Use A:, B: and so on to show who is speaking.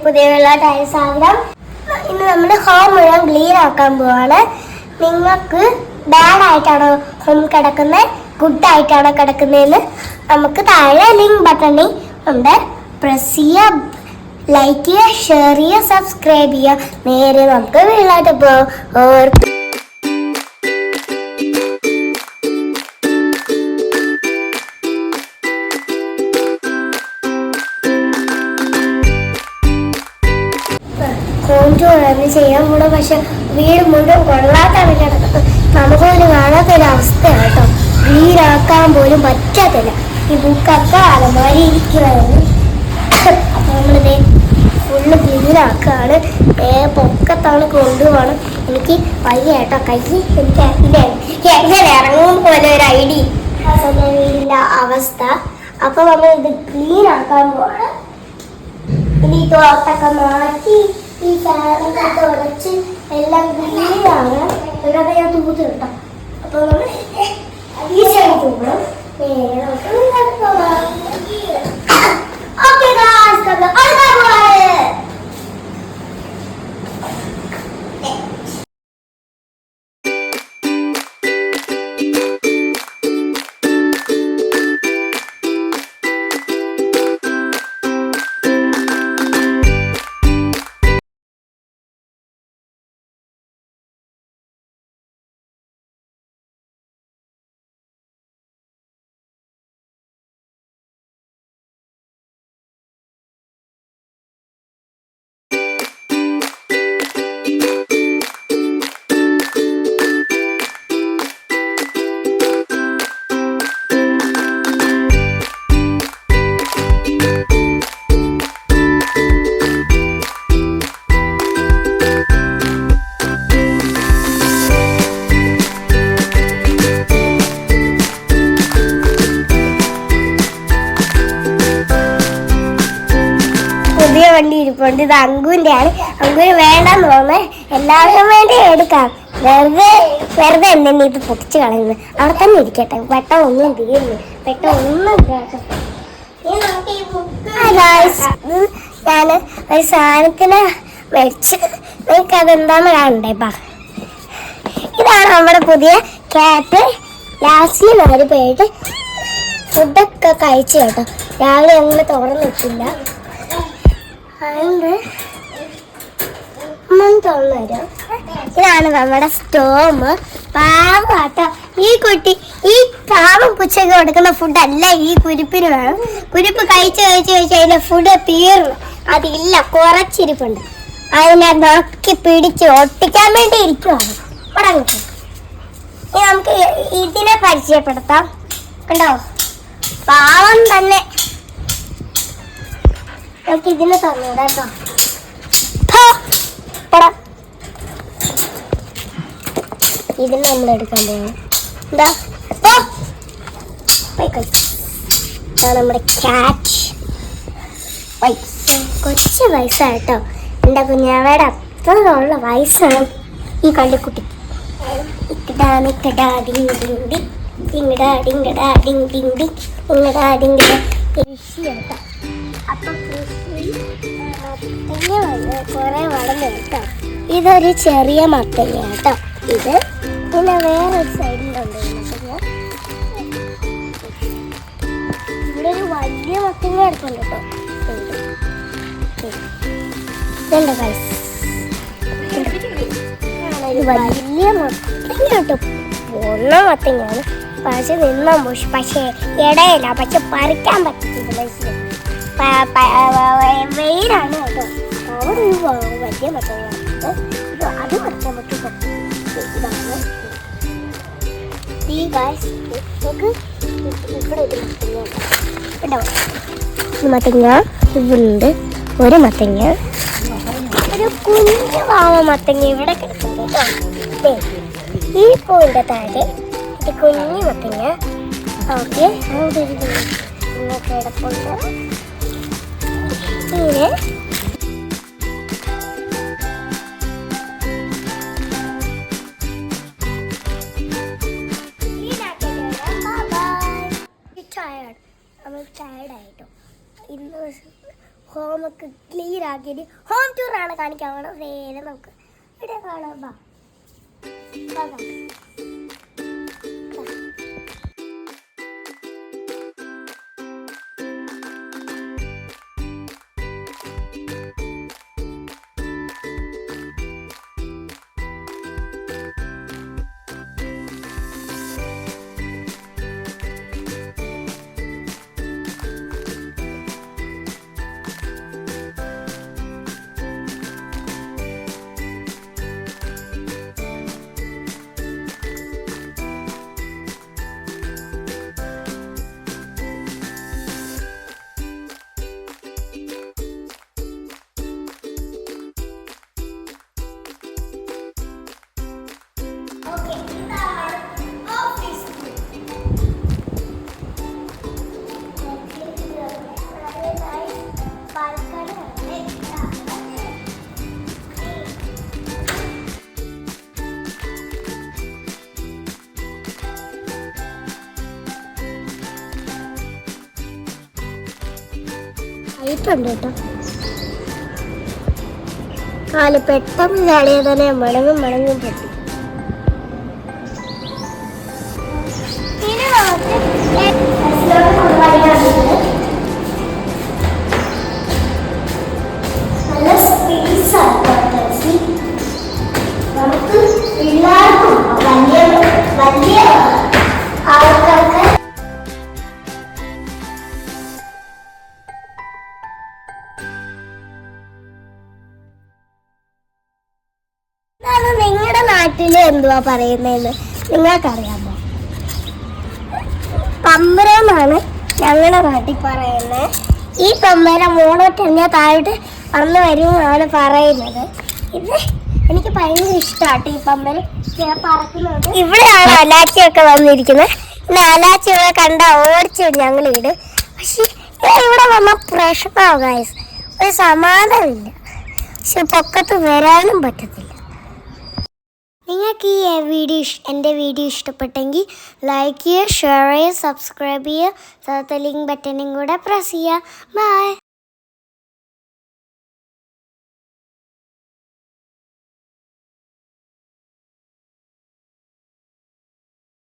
A: പുതിയ സ്വാഗതം. ഇന്ന് നമ്മൾ ഹോം മുഴുവൻ ക്ലീൻ ആക്കാൻ പോവാണ്. നിങ്ങൾക്ക് ബാഡ് ആയിട്ടാണോ ഹോം കിടക്കുന്നത്, ഗുഡ് ആയിട്ടാണോ കിടക്കുന്നതെന്ന് നമുക്ക് താഴെ ലിങ്ക് ബട്ടണിൽ ഉണ്ട്. പ്രസ് ചെയ്യുക, ലൈക്ക് ചെയ്യുക, ഷെയർ ചെയ്യുക, സബ്സ്ക്രൈബ് ചെയ്യുക. നേരെ നമുക്ക് വീട്ടിലോട്ട് പോകാം. ചെയ്യാൻ കൂടെ, പക്ഷെ വീട് മുഴുവൻ കൊള്ളാത്താണ് കിടക്കുന്നത്. നമുക്കൊരു കാണാത്തൊരവസ്ഥയാണ് കേട്ടോ. വീടാക്കാൻ പോലും പറ്റാത്തില്ല. ഈ ബുക്കൊക്കെ അലമാരി ഇരിക്കുകയാണ്. അപ്പൊ നമ്മളിത് ഫുള്ള് ക്ലീനാക്കാണ്. പൊക്കത്താണ് കൊണ്ടുപോകണം. എനിക്ക് വയ്യ കേട്ടോ. കൈ എനിക്ക് എങ്ങനെ ഇറങ്ങും പോലെ ഒരു ഐഡിയ വീടിന്റെ അവസ്ഥ. അപ്പൊ നമ്മൾ ഇത് ക്ലീനാക്കാൻ പോവാണ്. ഇനി ഈ തോട്ടൊക്കെ മാറ്റി ഈ ഫാനൊക്കെ തുടച്ച് എല്ലാം ക്ലീനാണ്. ഇവിടെയൊക്കെ ഞാൻ തൂത്ത് കിട്ടാം. അപ്പൊ നമ്മൾ ഈ സൈഡ് തൂക്കണം. പുതിയ വണ്ടി ഇരിപ്പുണ്ട്. ഇത് അങ്കുവിന്റെ ആണ്. അങ്കുവിന് വേണ്ടെന്ന് തോന്നുന്നേ. എല്ലാവർക്കും വേണ്ടി എടുക്കാം. വെറുതെ എന്തെങ്കിലും ഇത് പൊട്ടിച്ച് കളയുന്നത്. അവിടെ തന്നെ ഇരിക്കട്ടെ. പെട്ടെന്നൊന്നും തീരുന്നു. പെട്ടെന്നൊന്നും ഞാൻ ഒരു സാധനത്തിന് വെച്ച് നിങ്ങൾക്ക് അതെന്താന്ന് കാണണ്ടേ. ഇതാണ് നമ്മുടെ പുതിയ ക്യാറ്റ്. ലാസ്റ്റിൽ നാല് പേര് ഫുഡൊക്കെ കഴിച്ചു കേട്ടോ. രാവിലെ അങ്ങനെ തുറന്നു വെച്ചില്ല. അതുകൊണ്ട് തുറന്നുതരും. ഇതാണ് നമ്മുടെ സ്റ്റോം. പാവട്ടോ ഈ കുട്ടി. ഈ പാവം പുച്ചയ്ക്ക് കൊടുക്കുന്ന ഫുഡല്ല ഈ കുരിപ്പിന് വേണം. കുരിപ്പ് കഴിച്ച് അതിന്റെ ഫുഡ് തീർന്നു. അതില്ല, കുറച്ചിരിപ്പുണ്ട്. അതിനെ നോക്കി പിടിച്ച് ഒട്ടിക്കാൻ വേണ്ടി ഇരിക്കുവാണ്. ഇനി നമുക്ക് ഇതിനെ പരിചയപ്പെടുത്താം. കണ്ടോ, പാവം തന്നെ. നമുക്ക് ഇതിനെ തന്നൂടാ കേട്ടോ. ഇതിന് നമ്മൾ എടുക്കാൻ പോകണം. എന്താ നമ്മുടെ ക്യാറ്റ്. കൊച്ചു വയസ്സായിട്ടോ. എൻ്റെ കുഞ്ഞാവയുടെ അത്രയുള്ള വയസ്സാണ് ഈ കള്ളിക്കുട്ടി. അപ്പൊ കുറെ വളർന്നു കേട്ടോ. ഇതൊരു ചെറിയ മത്തങ്ങ കേട്ടോ. ഇത് പിന്നെ വേറൊരു സൈഡിലുണ്ട് മത്തങ്ങ. ഇവിടെ ഒരു വലിയ മത്തങ്ങ എടുക്കുന്നുണ്ട് കേട്ടോ. ഇതുണ്ട് ഗൈസ്, ഒരു വലിയ മത്തങ്ങ കേട്ടോ. പൊണ്ണ മത്തങ്ങയാണ്. പക്ഷെ നിന്നാൻ പോയി. പക്ഷേ ഇടയില്ല. പക്ഷെ പറിക്കാൻ പറ്റത്തില്ല. വെയിലാണ് കേട്ടോ. അവിടെ ഒരു വലിയ മത്തങ്ങയാണ്. അത് പറിക്കാൻ പറ്റും. ഇതാണ് ഈ ഗൈസ്. നമുക്ക് ഇവിടെ ഒരു മത്തങ്ങ കേട്ടോ. മത്തങ്ങ ഇവിടുണ്ട്. ഒരു മത്തങ്ങ, ഒരു കുഞ്ഞു പാവ മത്തങ്ങ ഇവിടെ കിടക്കുന്നുണ്ട് കേട്ടോ. ഈ പൂവിൻ്റെ താഴെ ഒരു കുഞ്ഞു മത്തങ്ങ. ഓക്കെ, അവിടെ ഒരു കിടപ്പുണ്ട്. ഇങ്ങനെ ടയർഡായിട്ടോ. ഇന്ന് ഹോമൊക്കെ ക്ലിയർ ആക്കിയിട്ട് ഹോം ടൂർ ആണ് കാണിക്കാൻ വേണം. നേരെ നമുക്ക് ഇവിടെ കാണാം. ഉണ്ട് കേട്ടോ. കാല് പെട്ടെന്ന് ചാടിയ തന്നെ മണങ്ങും പറ്റി. നല്ല സ്പേസ് നമുക്ക് എല്ലാവർക്കും വലിയ ആൾക്കാർക്ക് നിങ്ങളുടെ നാട്ടില് എന്തുവാ പറയുന്നതെന്ന് നിങ്ങൾക്കറിയാമോ? പമ്പരമെന്നാണ് ഞങ്ങളുടെ നാട്ടിൽ പറയുന്നത്. ഈ പമ്പര മോളോട്ടെറിഞ്ഞാൽ താഴോട്ട് വന്ന് വരുമെന്നാണ് പറയുന്നത്. ഇത് എനിക്ക് ഭയങ്കര ഇഷ്ടമാട്ടോ ഈ പമ്പരം പറക്കുന്നത്. ഇവിടെയാണ് അലാച്ചിയൊക്കെ വന്നിരിക്കുന്നത്. പിന്നെ അലാച്ചിയൊക്കെ കണ്ട ഓടിച്ചു ഞങ്ങളിട്. പക്ഷെ ഇവിടെ വന്ന പ്രശ്നമാവും ഗൈസ്, ഒരു സമാധാനമില്ല. പക്ഷെ പൊക്കത്ത് വരാനും പറ്റത്തില്ല. നിങ്ങൾക്ക് ഈ എൻ്റെ വീഡിയോ ഇഷ്ടപ്പെട്ടെങ്കിൽ ലൈക്ക് ചെയ്യുക, ഷെയർ ചെയ്യുക, സബ്സ്ക്രൈബ് ചെയ്യുക, ലിങ്ക് ബട്ടണും കൂടെ പ്രസ് ചെയ്യുക. ബൈ.